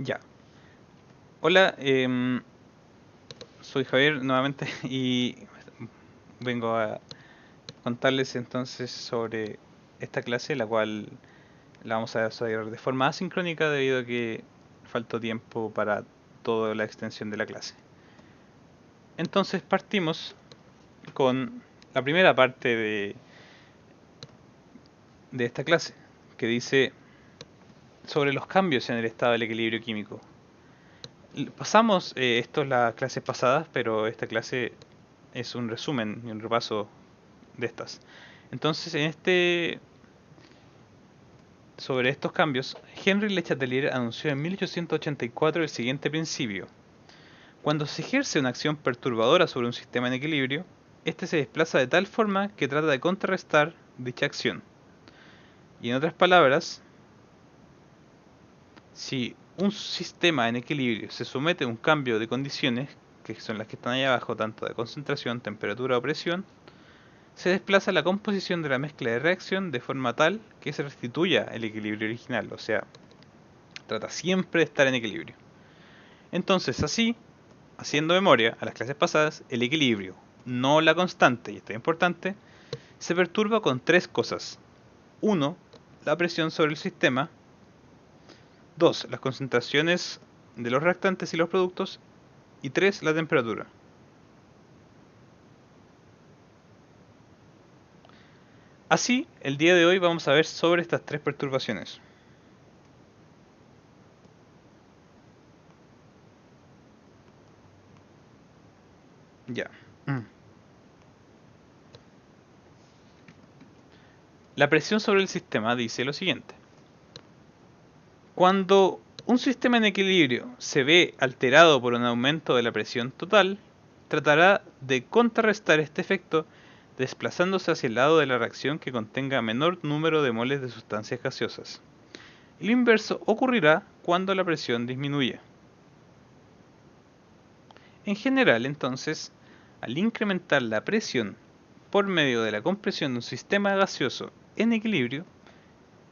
Ya. Hola, soy Javier nuevamente y vengo a contarles entonces sobre esta clase, la cual la vamos a desarrollar de forma asincrónica debido a que faltó tiempo para toda la extensión de la clase. Entonces partimos con la primera parte de esta clase, que dice sobre los cambios en el estado del equilibrio químico. Pasamos esto en las clases pasadas, pero esta clase es un resumen y un repaso de estas. Entonces, sobre estos cambios, Henry Le Chatelier anunció en 1884 el siguiente principio: cuando se ejerce una acción perturbadora sobre un sistema en equilibrio, este se desplaza de tal forma que trata de contrarrestar dicha acción. Y en otras palabras, si un sistema en equilibrio se somete a un cambio de condiciones, que son las que están ahí abajo, tanto de concentración, temperatura o presión, se desplaza la composición de la mezcla de reacción de forma tal que se restituya el equilibrio original, o sea, trata siempre de estar en equilibrio. Entonces, así, haciendo memoria a las clases pasadas, el equilibrio, no la constante, y esto es importante, se perturba con tres cosas. 1. La presión sobre el sistema. 2. Las concentraciones de los reactantes y los productos. Y 3. La temperatura. Así, el día de hoy vamos a ver sobre estas tres perturbaciones. Ya. La presión sobre el sistema dice lo siguiente: cuando un sistema en equilibrio se ve alterado por un aumento de la presión total, tratará de contrarrestar este efecto desplazándose hacia el lado de la reacción que contenga menor número de moles de sustancias gaseosas. Y lo inverso ocurrirá cuando la presión disminuya. En general, entonces, al incrementar la presión por medio de la compresión de un sistema gaseoso en equilibrio,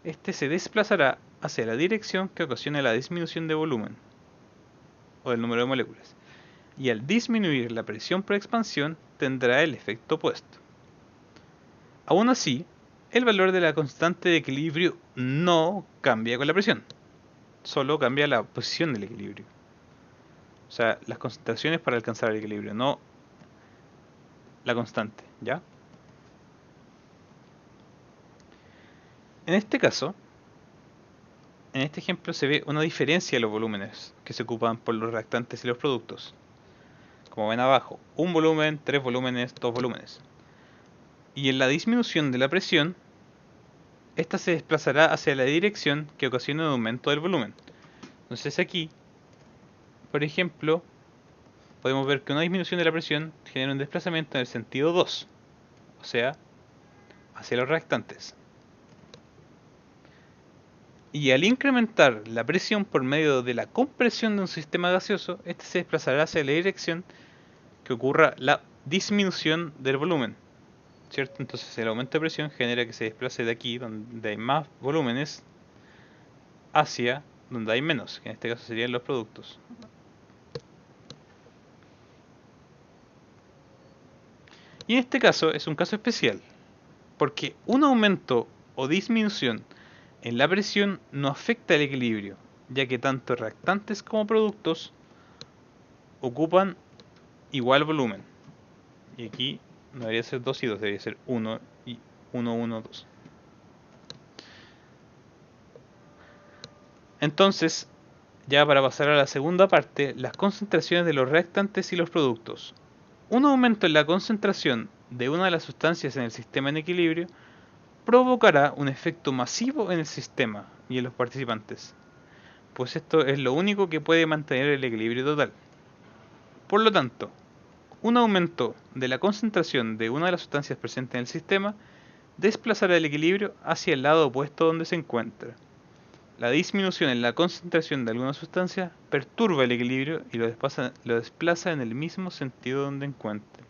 este se desplazará hacia la dirección que ocasiona la disminución de volumen o del número de moléculas, y al disminuir la presión por expansión tendrá el efecto opuesto. Aún así, el valor de la constante de equilibrio no cambia con la presión, solo cambia la posición del equilibrio. O sea, las concentraciones para alcanzar el equilibrio, no la constante, ¿ya? En este caso, en este ejemplo se ve una diferencia en los volúmenes que se ocupan por los reactantes y los productos. Como ven abajo, un volumen, tres volúmenes, dos volúmenes. Y en la disminución de la presión, esta se desplazará hacia la dirección que ocasiona un aumento del volumen. Entonces aquí, por ejemplo, podemos ver que una disminución de la presión genera un desplazamiento en el sentido 2, o sea, hacia los reactantes. Y al incrementar la presión por medio de la compresión de un sistema gaseoso, este se desplazará hacia la dirección que ocurra la disminución del volumen, ¿cierto? Entonces el aumento de presión genera que se desplace de aquí, donde hay más volúmenes, hacia donde hay menos, que en este caso serían los productos. Y en este caso es un caso especial, porque un aumento o disminución en la presión no afecta el equilibrio, ya que tanto reactantes como productos ocupan igual volumen. Y aquí no debería ser 2 y 2, debería ser 1 y 1, 1, 2. Entonces, ya para pasar a la segunda parte, las concentraciones de los reactantes y los productos. Un aumento en la concentración de una de las sustancias en el sistema en equilibrio provocará un efecto masivo en el sistema y en los participantes, pues esto es lo único que puede mantener el equilibrio total. Por lo tanto, un aumento de la concentración de una de las sustancias presentes en el sistema desplazará el equilibrio hacia el lado opuesto donde se encuentra. La disminución en la concentración de alguna sustancia perturba el equilibrio y lo desplaza en el mismo sentido donde encuentre.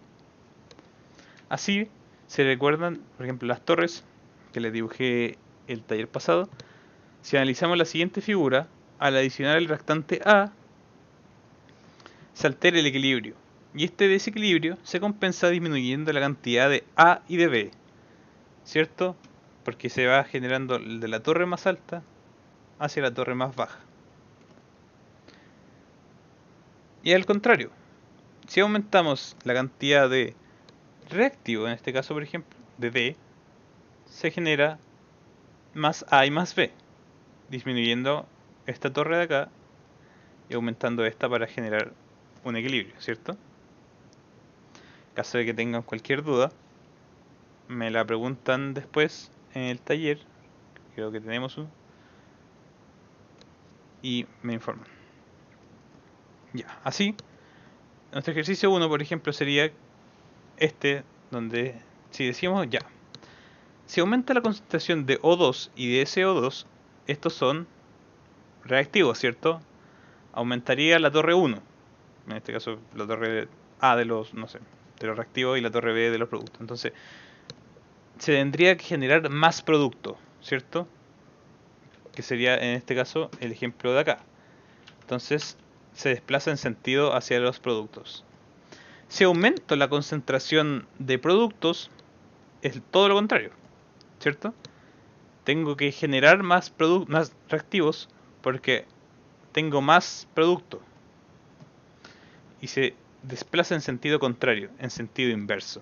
Así, se recuerdan, por ejemplo, las torres que les dibujé el taller pasado. Si analizamos la siguiente figura, al adicionar el reactante A, se altera el equilibrio. Y este desequilibrio se compensa disminuyendo la cantidad de A y de B, ¿cierto? Porque se va generando de la torre más alta hacia la torre más baja. Y al contrario, si aumentamos la cantidad de reactivo, en este caso por ejemplo, de D, se genera más A y más B, disminuyendo esta torre de acá y aumentando esta para generar un equilibrio, ¿cierto? En caso de que tengan cualquier duda, me la preguntan después en el taller, creo que tenemos uno, y me informan. Ya, así, nuestro ejercicio 1, por ejemplo, sería este, donde si decimos ya, si aumenta la concentración de O2 y de SO2, estos son reactivos, ¿cierto? Aumentaría la torre 1, en este caso la torre A de los, no sé, de los reactivos y la torre B de los productos. Entonces, se tendría que generar más producto, ¿cierto? Que sería en este caso el ejemplo de acá. Entonces, se desplaza en sentido hacia los productos. Si aumento la concentración de productos, es todo lo contrario, ¿cierto? Tengo que generar más reactivos porque tengo más producto y se desplaza en sentido contrario, en sentido inverso.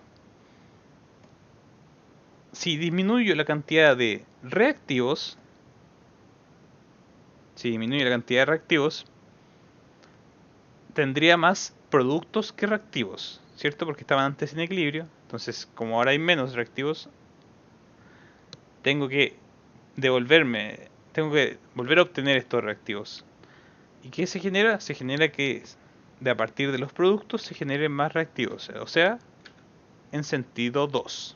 Si disminuyo la cantidad de reactivos, tendría más productos que reactivos, ¿cierto? Porque estaban antes en equilibrio. Entonces, como ahora hay menos reactivos, tengo que volver a obtener estos reactivos. ¿Y qué se genera? Se genera que a partir de los productos se generen más reactivos, o sea, en sentido 2.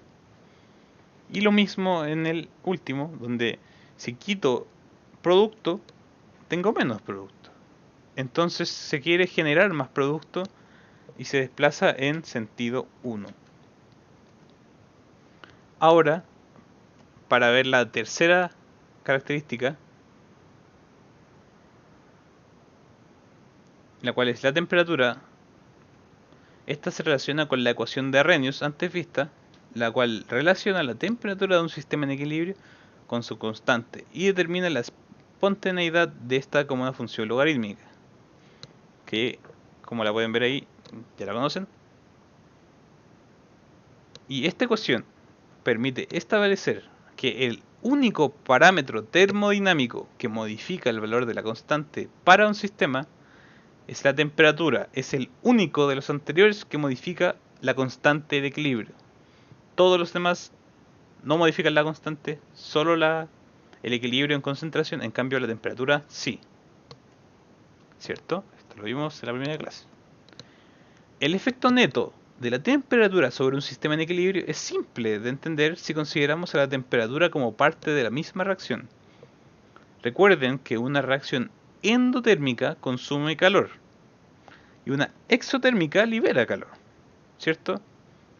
Y lo mismo en el último, donde si quito producto, tengo menos producto. Entonces se quiere generar más producto y se desplaza en sentido 1. Ahora, para ver la tercera característica, la cual es la temperatura, esta se relaciona con la ecuación de Arrhenius antes vista, la cual relaciona la temperatura de un sistema en equilibrio con su constante y determina la espontaneidad de esta como una función logarítmica, que como la pueden ver ahí, ya la conocen. Y esta ecuación permite establecer que el único parámetro termodinámico que modifica el valor de la constante para un sistema es la temperatura. Es el único de los anteriores que modifica la constante de equilibrio. Todos los demás no modifican la constante, solo el equilibrio en concentración, en cambio la temperatura sí. ¿Cierto? Esto lo vimos en la primera clase. El efecto neto de la temperatura sobre un sistema en equilibrio es simple de entender si consideramos a la temperatura como parte de la misma reacción. Recuerden que una reacción endotérmica consume calor y una exotérmica libera calor, ¿cierto?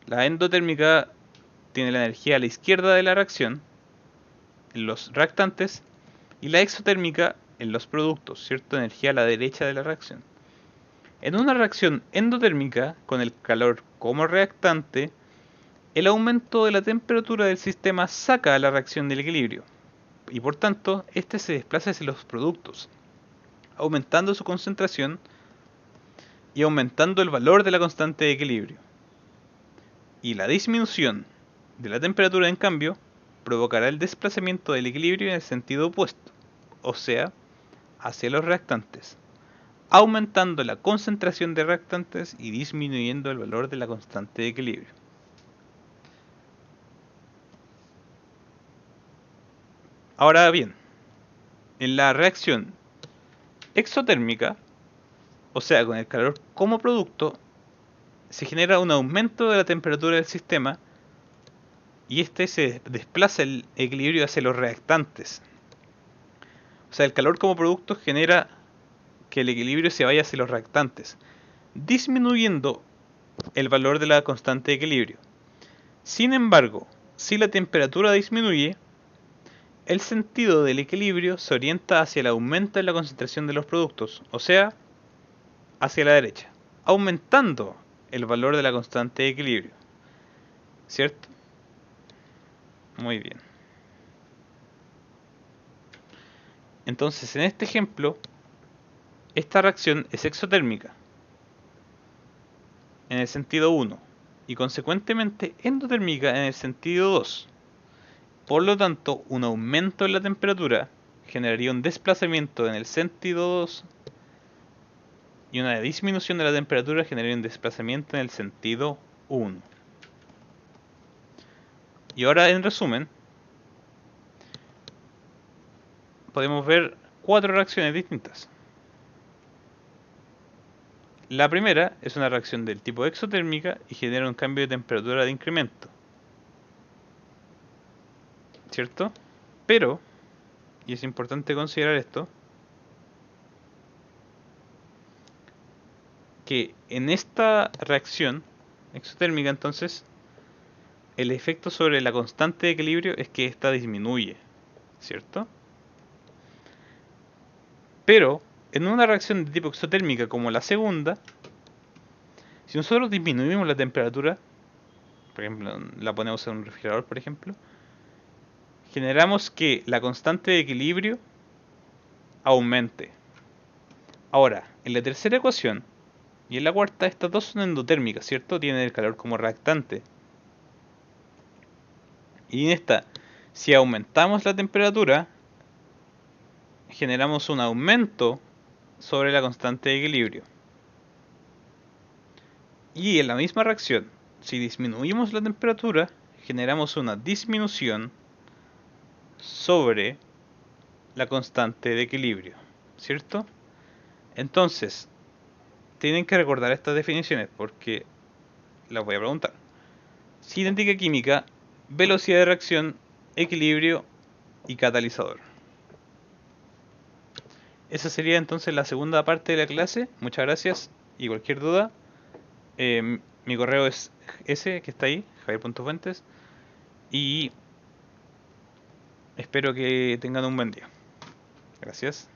La endotérmica tiene la energía a la izquierda de la reacción, en los reactantes, y la exotérmica en los productos, ¿cierto? Energía a la derecha de la reacción. En una reacción endotérmica, con el calor como reactante, el aumento de la temperatura del sistema saca a la reacción del equilibrio, y por tanto, este se desplaza hacia los productos, aumentando su concentración y aumentando el valor de la constante de equilibrio. Y la disminución de la temperatura, en cambio, provocará el desplazamiento del equilibrio en el sentido opuesto, o sea, hacia los reactantes, aumentando la concentración de reactantes y disminuyendo el valor de la constante de equilibrio. Ahora bien, en la reacción exotérmica, o sea, con el calor como producto, se genera un aumento de la temperatura del sistema y este se desplaza el equilibrio hacia los reactantes. O sea, el calor como producto genera que el equilibrio se vaya hacia los reactantes, disminuyendo el valor de la constante de equilibrio. Sin embargo, si la temperatura disminuye, el sentido del equilibrio se orienta hacia el aumento en la concentración de los productos, o sea, hacia la derecha, aumentando el valor de la constante de equilibrio, ¿cierto? Muy bien. Entonces, en este ejemplo, esta reacción es exotérmica, en el sentido 1, y consecuentemente endotérmica en el sentido 2. Por lo tanto, un aumento en la temperatura generaría un desplazamiento en el sentido 2 y una disminución de la temperatura generaría un desplazamiento en el sentido 1. Y ahora, en resumen, podemos ver 4 reacciones distintas. La primera es una reacción del tipo exotérmica y genera un cambio de temperatura de incremento, ¿cierto? Pero, y es importante considerar esto, que en esta reacción exotérmica entonces el efecto sobre la constante de equilibrio es que ésta disminuye, ¿cierto? Pero en una reacción de tipo exotérmica como la segunda, si nosotros disminuimos la temperatura, por ejemplo, la ponemos en un refrigerador, por ejemplo, generamos que la constante de equilibrio aumente. Ahora, en la tercera ecuación y en la cuarta, estas dos son endotérmicas, ¿cierto? Tienen el calor como reactante. Y en esta, si aumentamos la temperatura, generamos un aumento sobre la constante de equilibrio. Y en la misma reacción, si disminuimos la temperatura, generamos una disminución sobre la constante de equilibrio, ¿cierto? Entonces, tienen que recordar estas definiciones porque las voy a preguntar. Cinética química, velocidad de reacción, equilibrio y catalizador. Esa sería entonces la segunda parte de la clase. Muchas gracias y cualquier duda, mi correo es ese que está ahí, javier.fuentes, y espero que tengan un buen día. Gracias.